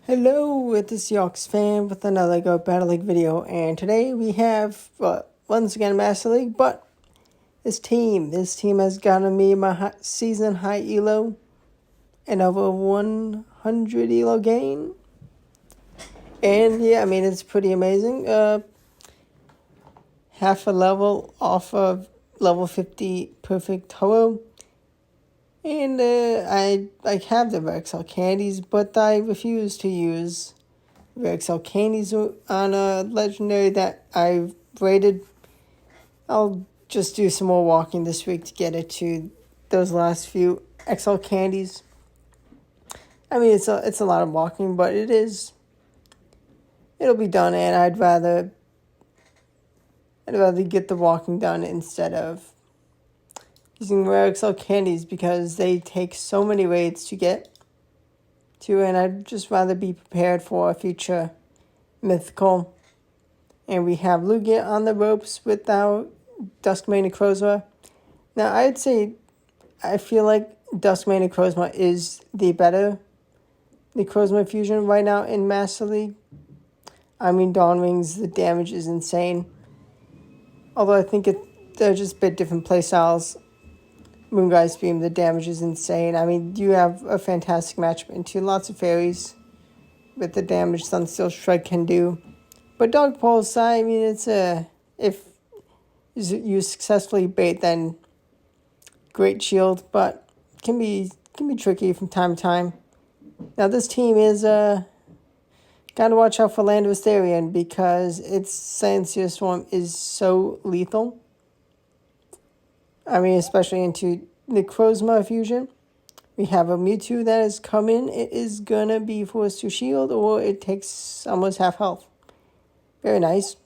Hello, it is Yox fan with another Go Battle League video, and today we have, once again, Master League, but this team has gotten me my season high elo and over 100 elo gain, and yeah, I mean, it's pretty amazing. Half a level off of level 50 perfect Ho-Oh. And I have the Rexel candies, but I refuse to use Rexel candies on a legendary that I've rated. I'll just do some more walking this week to get it to those last few XL candies. I mean, it's a lot of walking, but it'll be done, and I'd rather get the walking done instead of using rare XL candies because they take so many raids to get to, and I'd just rather be prepared for a future mythical. And we have Lugia on the ropes with our Duskmane Necrozma. Now, I'd say I feel like Duskmane Necrozma is the better Necrozma fusion right now in Master League. I mean, Dawn Rings, the damage is insane. Although I think they're just a bit different playstyles. Moongeist Beam, the damage is insane. I mean, you have a fantastic matchup into lots of fairies with the damage Sunsteel Shred can do. But Dog Pulse, I mean, if you successfully bait, then great shield, but can be tricky from time to time. Now this team is gotta watch out for Land of Asterion because its Silencier Swarm is so lethal. I mean, especially into Necrozma fusion. We have a Mewtwo that is coming. It is gonna be forced to shield, or it takes almost half health. Very nice.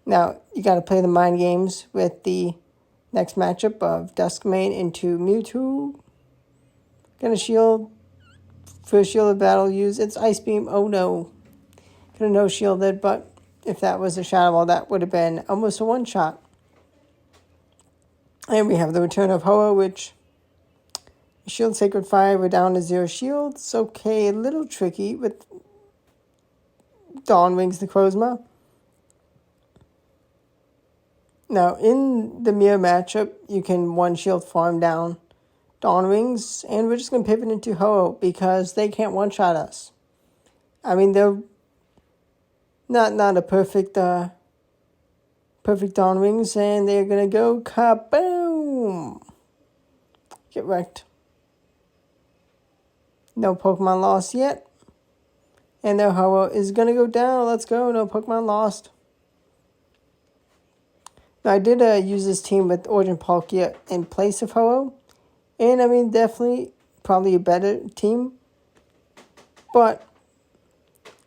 Now, you gotta play the mind games with the next matchup of Duskmane into Mewtwo. Gonna shield. First shield of battle use. It's Ice Beam. Oh no. Could have no shielded, but if that was a Shadow Ball, that would have been almost a one-shot. And we have the return of Ho-Oh, which shield Sacred Fire. We're down to 0 shields. Okay, a little tricky with Dawn Wings Necrozma. Now, in the mirror matchup, you can one shield farm down Dawn Wings, and we're just going to pivot into Ho-Oh because they can't one-shot us. I mean, they're not a perfect Dawn Wings, and they're going to go kaboom! Get wrecked. No Pokemon lost yet. And their Ho-Oh is going to go down. Let's go. No Pokemon lost. Now, I did use this team with Origin Palkia in place of Ho-Oh. And, I mean, definitely probably a better team. But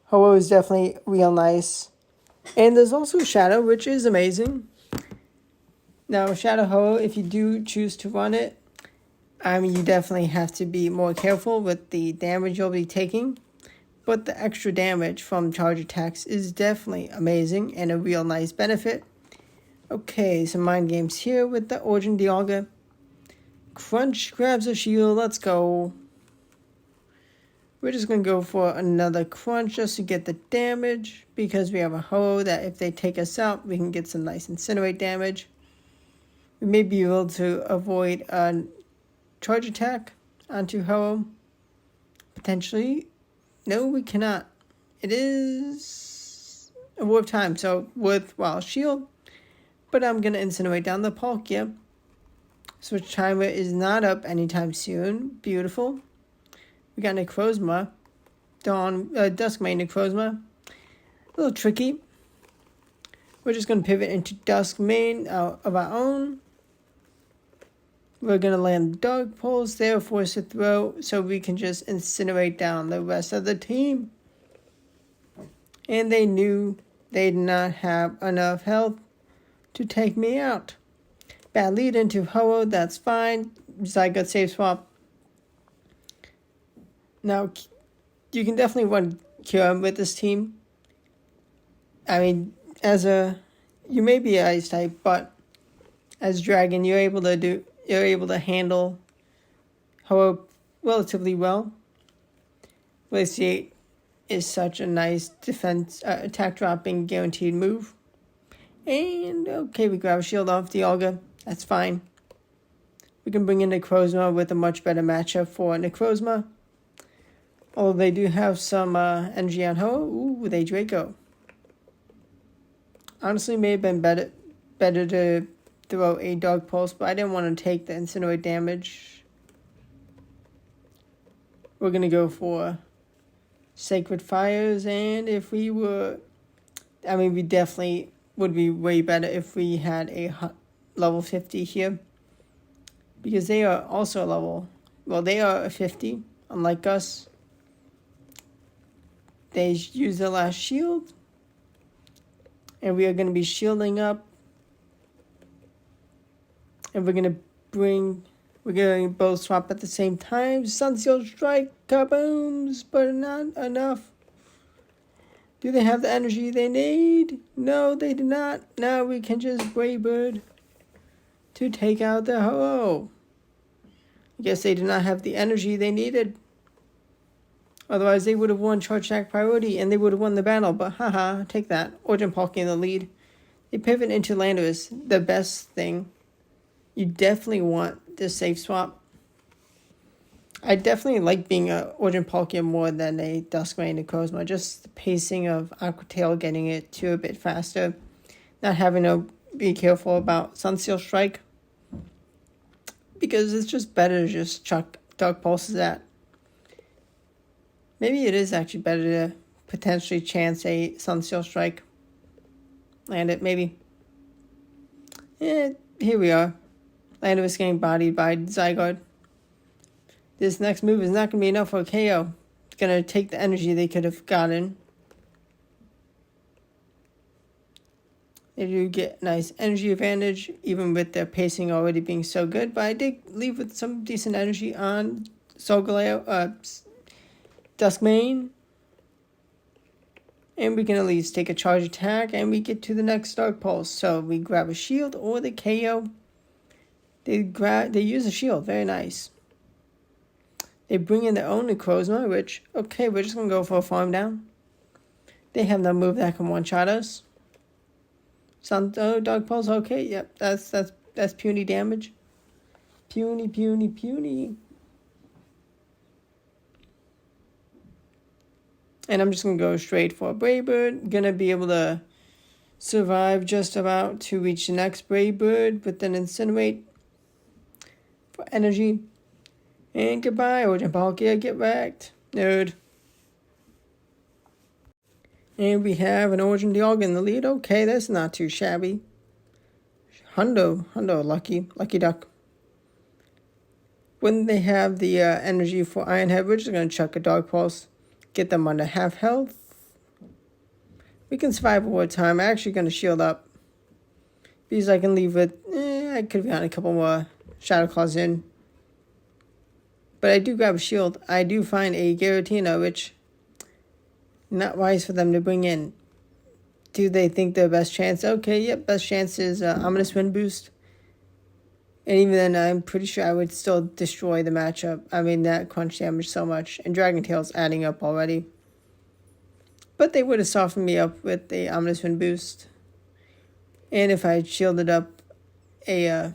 Ho-Oh is definitely real nice. And there's also Shadow, which is amazing. Now, Shadow Ho-Oh, if you do choose to run it, I mean, you definitely have to be more careful with the damage you'll be taking. But the extra damage from charge attacks is definitely amazing and a real nice benefit. Okay, some mind games here with the Origin Dialga. Crunch grabs a shield, let's go. We're just going to go for another Crunch just to get the damage, because we have a Ho-Oh that if they take us out, we can get some nice Incinerate damage. We may be able to avoid a charge attack onto Ho-Oh. Potentially. No, we cannot. It is a warp time, so worthwhile shield. But I'm going to Incinerate down the Palkia. Switch timer is not up anytime soon. Beautiful. We got Necrozma. Duskmane Necrozma. A little tricky. We're just going to pivot into Duskmane of our own. We're going to land Dark Pulse there, force to throw, so we can just Incinerate down the rest of the team. And they knew they did not have enough health to take me out. Bad lead into Ho-Oh, that's fine. Zygote save swap. Now, you can definitely run Cure with this team. I mean, you may be an Ice type, but as Dragon, you're able to handle Ho-Oh relatively well. Glaciate is such a nice defense attack dropping guaranteed move. And okay, we grab a shield off the Olga. That's fine. We can bring in Necrozma with a much better matchup for Necrozma. Although they do have some energy on Ho. Ooh, they Draco. Honestly, may have been better to throw a Dark Pulse, but I didn't want to take the Incinerate damage. We're going to go for Sacred Fires, and if we were... we definitely would be way better if we had a level 50 here. Because they are also a level... Well, they are a 50, unlike us. They use their last shield. And we are going to be shielding up. And we're going to both swap at the same time. Sunseal Strike, kabooms, but not enough. Do they have the energy they need? No, they do not. Now we can just Brave Bird to take out the Ho-Oh. I guess they did not have the energy they needed. Otherwise, they would have won Charge Attack Priority and they would have won the battle. But haha, take that. Origin Palkia in the lead. They pivot into Landorus. The best thing. You definitely want this safe swap. I definitely like being a Origin Palkia more than a Duskmane Necrozma. Just the pacing of Aqua Tail, getting it to a bit faster. Not having to be careful about Sunseal Strike. Because it's just better to just chuck Dark Pulses at. Maybe it is actually better to potentially chance a Sunseal Strike. Land it, maybe. Here we are. Landorus getting bodied by Zygarde. This next move is not going to be enough for a KO. It's going to take the energy they could have gotten. They do get nice energy advantage, even with their pacing already being so good. But I did leave with some decent energy on Solgaleo, Duskmane. And we can at least take a charge attack, and we get to the next Dark Pulse. So we grab a shield or the KO. They use a shield, very nice. They bring in their own Necrozma, which, okay, we're just going to go for a farm down. They have no move that can one-shot us. Dark Pulse, okay, yep, that's puny damage. Puny. And I'm just going to go straight for a Brave Bird. Going to be able to survive just about to reach the next Brave Bird, but then Incinerate for energy. And goodbye, Origin Palkia, get wrecked, nerd. And we have an Origin Dialga in the lead. Okay, that's not too shabby. Hundo, lucky duck. When they have the energy for Iron Head, we're just going to chuck a Dark Pulse. Get them under half health. We can survive over time. I'm actually going to shield up. Because I can leave with... I could have gotten a couple more Shadow Claws in. But I do grab a shield. I do find a Giratina, which... Not wise for them to bring in. Do they think their best chance? Okay, yep, best chance is Ominous Wind Boost. And even then, I'm pretty sure I would still destroy the matchup. That crunch damage so much. And Dragon Tail's adding up already. But they would have softened me up with the Ominous Wind Boost. And if I had shielded up a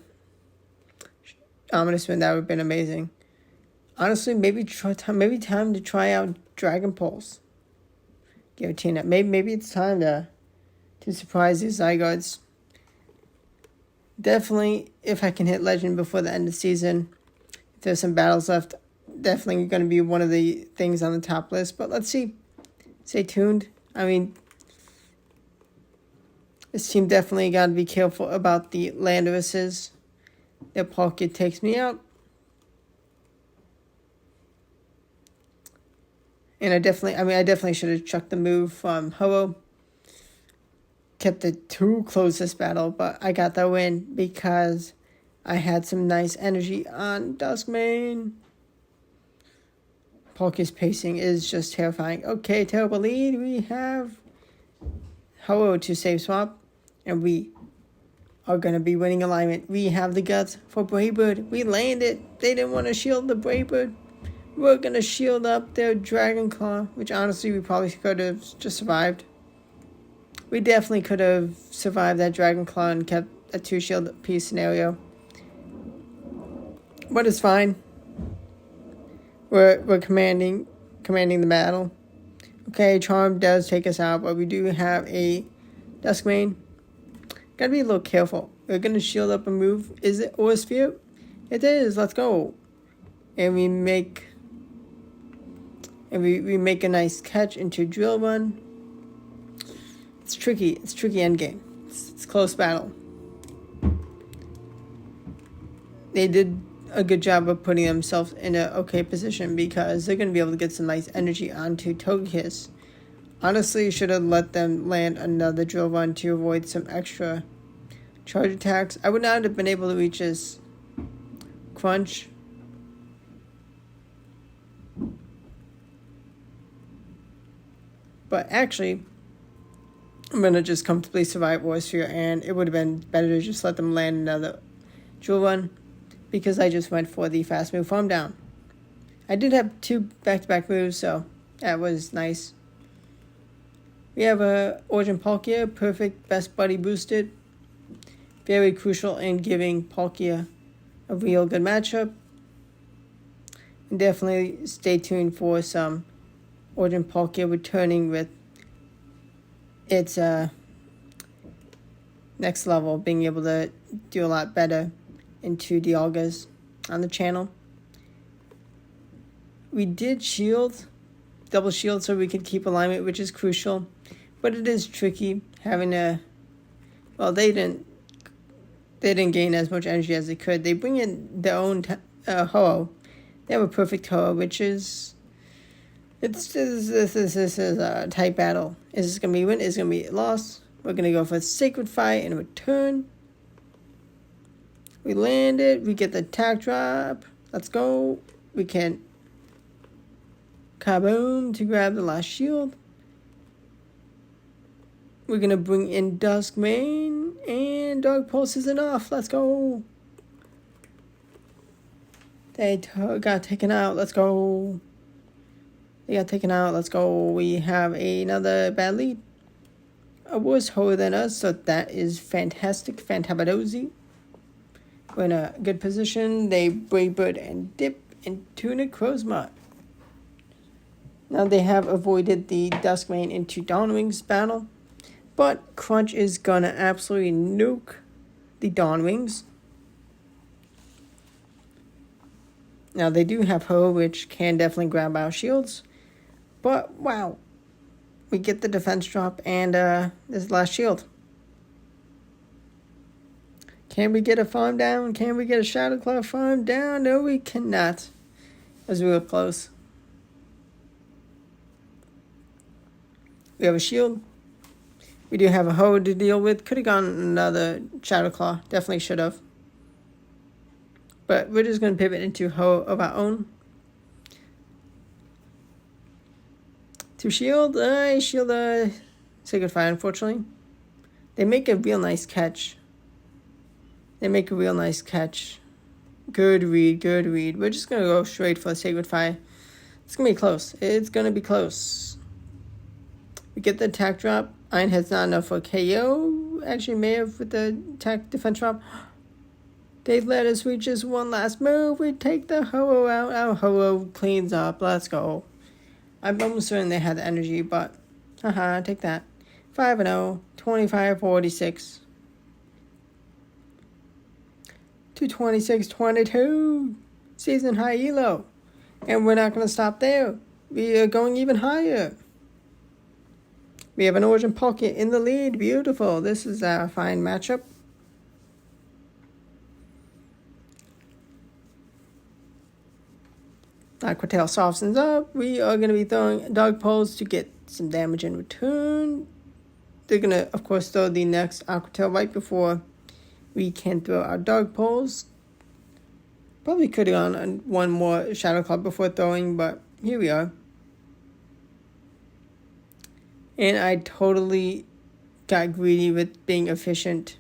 Ominous Wind, that would have been amazing. Honestly, maybe time to try out Dragon Pulse. Giratina. Maybe it's time to surprise these Zygardes. Definitely, if I can hit Legend before the end of the season, if there's some battles left, definitely going to be one of the things on the top list. But let's see. Stay tuned. This team definitely got to be careful about the Landoruses. Their Palkia takes me out. And I definitely should have chucked the move from Ho-Oh. Kept it too close this battle, but I got the win because I had some nice energy on Duskmane. Palkia's pacing is just terrifying. Okay, terrible lead. We have Ho-Oh to save swap, and we are going to be winning alignment. We have the guts for Brave Bird. We landed. They didn't want to shield the Brave Bird. We're going to shield up their Dragon Claw, which honestly we probably could have just survived. We definitely could have survived that Dragon Claw and kept a 2 shield piece scenario. But it's fine. We're commanding the battle. Okay, Charm does take us out, but we do have a Duskmane. Gotta be a little careful. We're gonna shield up and move. Is it Aura Sphere? It is. Let's go. And we make a nice catch into Drill Run. It's tricky. It's tricky endgame. It's close battle. They did a good job of putting themselves in an okay position because they're going to be able to get some nice energy onto Togekiss. Honestly, should have let them land another Drill Run to avoid some extra charge attacks. I would not have been able to reach his Crunch. But actually, I'm going to just comfortably survive Aura Sphere, and it would have been better to just let them land another Drill Run, because I just went for the fast move farm down. I did have 2 back-to-back moves, so that was nice. We have a Origin Palkia, perfect best buddy boosted. Very crucial in giving Palkia a real good matchup. And definitely stay tuned for some Origin Palkia returning with its next level, being able to do a lot better into Dialgas on the channel. We did shield, double shield, so we could keep alignment, which is crucial, but it is tricky having a, well, they didn't gain as much energy as they could. They bring in their own Ho-Oh. They have a perfect Ho-Oh, which is, this is a tight battle. Is this going to be a win? Is it going to be a loss? We're going to go for Sacred Fire in return. We land it. We get the attack drop. Let's go. We can kaboom to grab the last shield. We're going to bring in Duskmane. And Dark Pulse is enough. Let's go. They got taken out. Let's go. They got taken out. Let's go. We have another bad lead. A worse Ho than us, so that is fantastic. Fantabadozi. We're in a good position. They Brave Bird and dip into Necrozma. Now they have avoided the Duskmane into Dawnwings battle, but Crunch is gonna absolutely nuke the Dawnwings. Now they do have Ho, which can definitely grab our shields, but wow, we get the defense drop and this is the last shield. Can we get a farm down? Can we get a Shadow Claw farm down? No, we cannot. As we were close. We have a shield. We do have a Ho to deal with. Could have gone another Shadow Claw. Definitely should have. But we're just going to pivot into Ho of our own. To shield. I shield Sacred Fire, unfortunately. They make a real nice catch. Good read, good read. We're just going to go straight for the Sacred Fire. It's going to be close. It's going to be close. We get the attack drop. Iron Head's not enough for KO. Actually, may have with the attack defense drop. They let us reach just one last move. We take the Ho-Oh out. Our Ho-Oh cleans up. Let's go. I'm almost certain they had the energy, but haha, take that. 5-0, 25-46. To 26-22. Season high elo. And we're not going to stop there. We are going even higher. We have an Origin Palkia in the lead. Beautiful. This is a fine matchup. Aquatail softens up. We are going to be throwing Dog Poles to get some damage in return. They're going to, of course, throw the next Aquatail right before we can throw our Dog Poles. Probably could have gone on one more Shadow Claw before throwing, but here we are. And I totally got greedy with being efficient.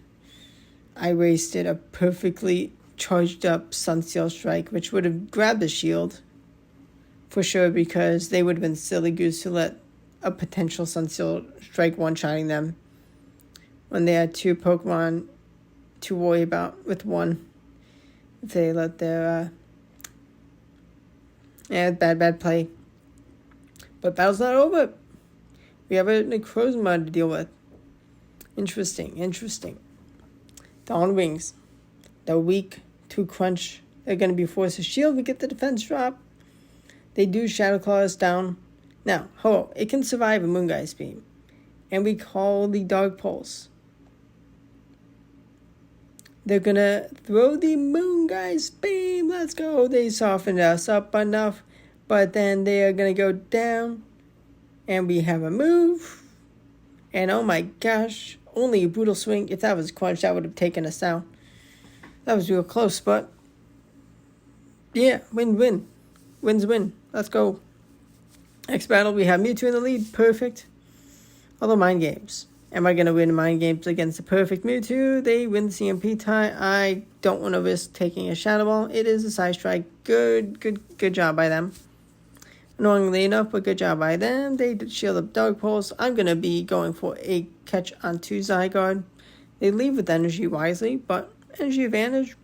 I wasted a perfectly charged up Sunsteel Strike, which would have grabbed the shield. for sure, because they would have been silly goose to let a potential Sunsteel Strike one-shotting them when they had 2 Pokemon to worry about with 1. If they let their bad play. But battle's not over. We have a Necrozma to deal with. Interesting. Dawn Wings. They're weak to crunch. They're going to be forced to shield. We get the defense drop. They do Shadow Claw us down. Now, it can survive a Moongeist Beam. And we call the Dark Pulse. They're going to throw the Moongeist Beam. Let's go. They softened us up enough. But then they are going to go down. And we have a move. And oh my gosh. Only a Brutal Swing. If that was Crunch, that would have taken us down. That was real close, but yeah, win. Wins win. Let's go. Next battle, we have Mewtwo in the lead. Perfect. Although Mind Games. Am I going to win Mind Games against the perfect Mewtwo? They win the CMP tie. I don't want to risk taking a Shadow Ball. It is a Side Strike. Good job by them. Annoyingly enough, but good job by them. They did shield up Dark Pulse. I'm going to be going for a catch onto Zygarde. They leave with energy wisely, but energy advantage,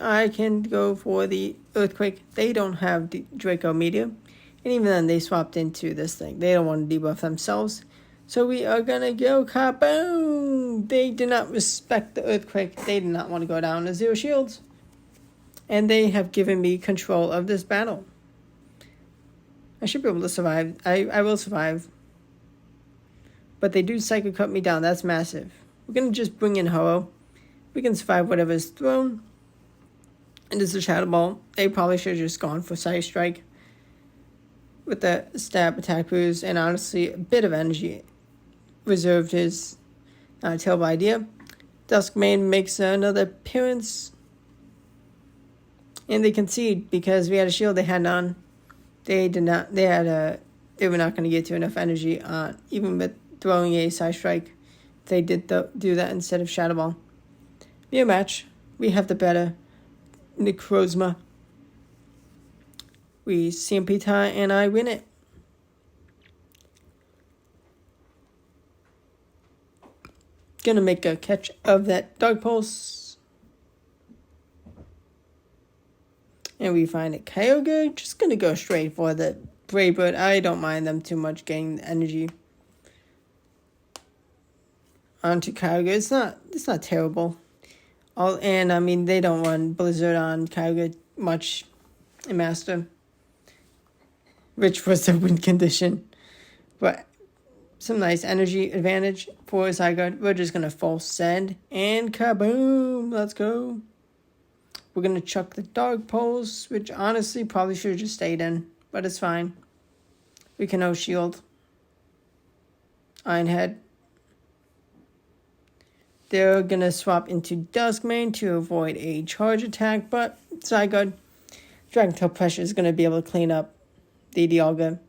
I can go for the Earthquake. They don't have the Draco Meteor. And even then, they swapped into this thing. They don't want to debuff themselves. So we are going to go kaboom! They do not respect the Earthquake. They do not want to go down to 0 shields. And they have given me control of this battle. I should be able to survive. I will survive. But they do Psycho Cut me down. That's massive. We're going to just bring in Ho-Oh. We can survive whatever is thrown. And this is a Shadow Ball. They probably should have just gone for Side Strike. With the stab attack boost. And honestly, a bit of energy. Reserved his terrible idea. Duskmane makes another appearance. And they concede because we had a shield they had none. They did not. They were not going to get to enough energy even with throwing a Side Strike. They did do that instead of Shadow Ball. New match. We have the better Necrozma. We CMP tie and I win it. Gonna make a catch of that Dark Pulse. And we find it Kyogre. Just going to go straight for the Brave Bird. I don't mind them too much getting the energy onto Kyogre. It's not terrible. And I mean, they don't run Blizzard on Kyogre much in Master. Which was the win condition. But some nice energy advantage for Zygarde. We're just going to false send. And kaboom! Let's go. We're going to chuck the Dark Pulse, which honestly probably should have just stayed in. But it's fine. We can no-shield. Ironhead. They're going to swap into Duskmane to avoid a charge attack. But Zygarde, Dragon Tail Pressure is going to be able to clean up the Dialga.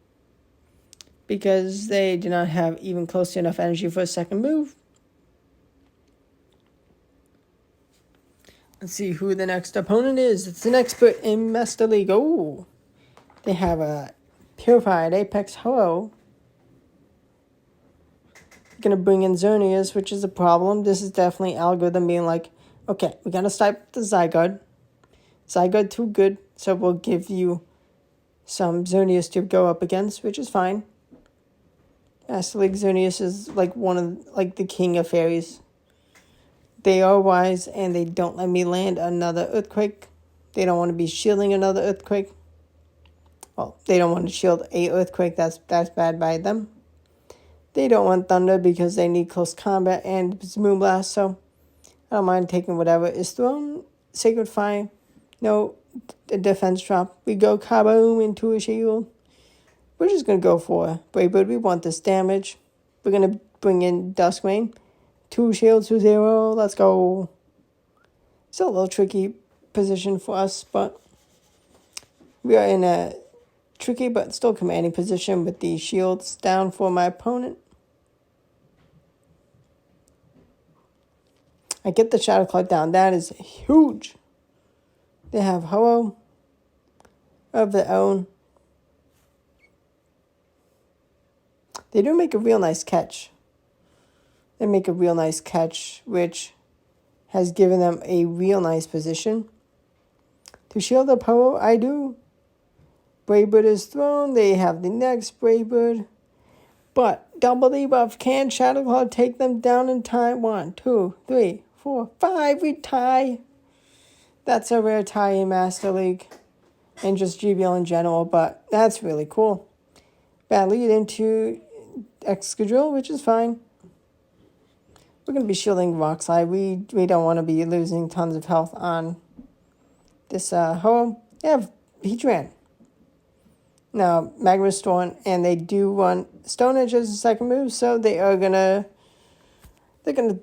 Because they do not have even close to enough energy for a second move. Let's see who the next opponent is. It's an expert in Master League. Oh, they have a Purified Apex Ho-Oh. Gonna bring in Xerneas, which is a problem. This is definitely algorithm being like, okay, we're gonna start the Zygarde. Zygarde too good, so we'll give you some Xerneas to go up against, which is fine. Master League Xerneas is like the king of fairies. They are wise, and they don't let me land another Earthquake. They don't want to be shielding another Earthquake. Well, they don't want to shield a Earthquake. That's bad by them. They don't want Thunder because they need close combat and Moonblast, so I don't mind taking whatever is thrown. Sacred Fire. No defense drop. We go kaboom into a shield. We're just going to go for Brave Bird. We want this damage. We're going to bring in Duskmane. 2 shields to 0. Let's go. It's a little tricky position for us, but we are in a tricky but still commanding position with the shields down for my opponent. I get the Shadow Claw down. That is huge. They have Ho-Oh. of their own. They do make a real nice catch. They make a real nice catch, which has given them a real nice position. To shield up Ho-Oh, I do. Braybird is thrown. They have the next Braybird. But double debuff. Can Shadow Claw take them down in time? 1, 2, 3, 4, 5. We tie. That's a rare tie in Master League. And just GBL in general. But that's really cool. Bad lead into Excadrill, which is fine. We're going to be shielding Rock Slide. We don't want to be losing tons of health on this Ho-Oh. They have Heatran. Now, Magma Storm, and they do run Stone Edge as a second move, so they're gonna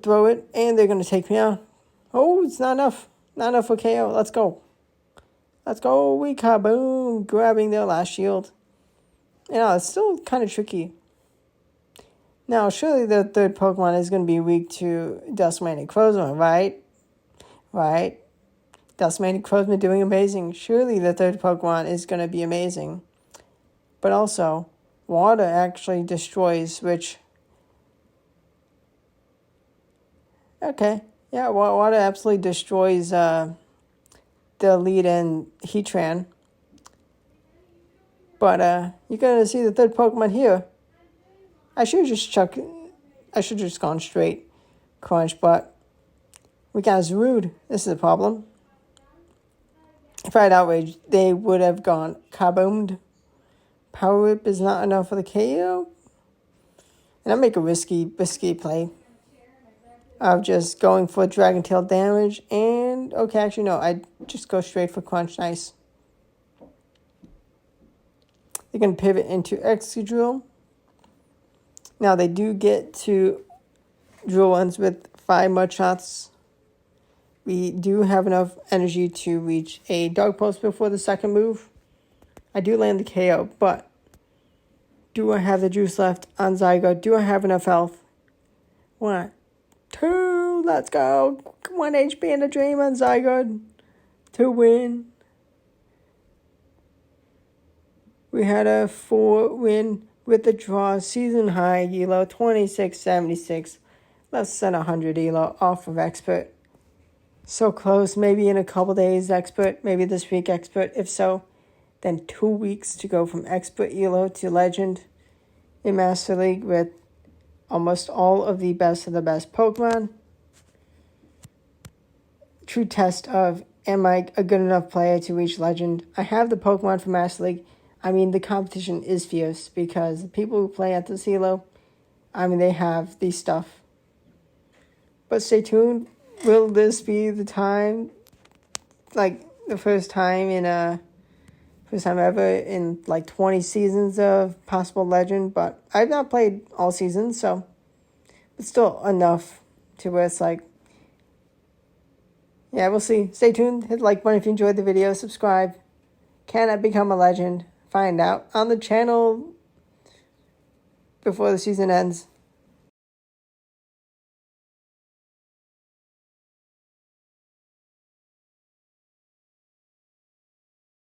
throw it, and they're gonna take me out. Oh, it's not enough. Not enough for KO. Let's go. Let's go. We kaboom, grabbing their last shield. You know, it's still kind of tricky. Now, surely the third Pokemon is going to be weak to Duskmane Necrozma, right? Right. Duskmane Necrozma doing amazing. Surely the third Pokemon is going to be amazing. But also, water actually destroys, which... Okay. Yeah, water absolutely destroys the lead in Heatran. But you're going to see the third Pokemon here. I should have just gone straight Crunch, but we got Zarude. This is a problem. If I had Outrage, they would have gone kaboomed. Power Whip is not enough for the KO. And I make a risky play of just going for Dragon Tail damage. And, okay, actually, no. I just go straight for Crunch. Nice. They're going to pivot into Excadrill. Now, they do get to drill ones with 5 mud shots. We do have enough energy to reach a Dark Pulse before the second move. I do land the KO, but do I have the juice left on Zygarde? Do I have enough health? 1, 2, let's go. 1 HP and a dream on Zygarde to win. We had a 4-win with the draw. Season high Elo, 2676. Less than 100 Elo off of Expert. So close. Maybe in a couple days Expert. Maybe this week Expert. If so, then 2 weeks to go from Expert Elo to Legend in Master League with almost all of the best Pokemon. True test of, am I a good enough player to reach Legend? I have the Pokemon for Master League. I mean, the competition is fierce because the people who play at this Elo, I mean, they have the stuff. But stay tuned. Will this be the time, like the first time ever in like 20 seasons of possible Legend? But I've not played all seasons, so it's still enough to where it's like, yeah, we'll see. Stay tuned. Hit the like button if you enjoyed the video. Subscribe. Can I become a legend? Find out on the channel before the season ends.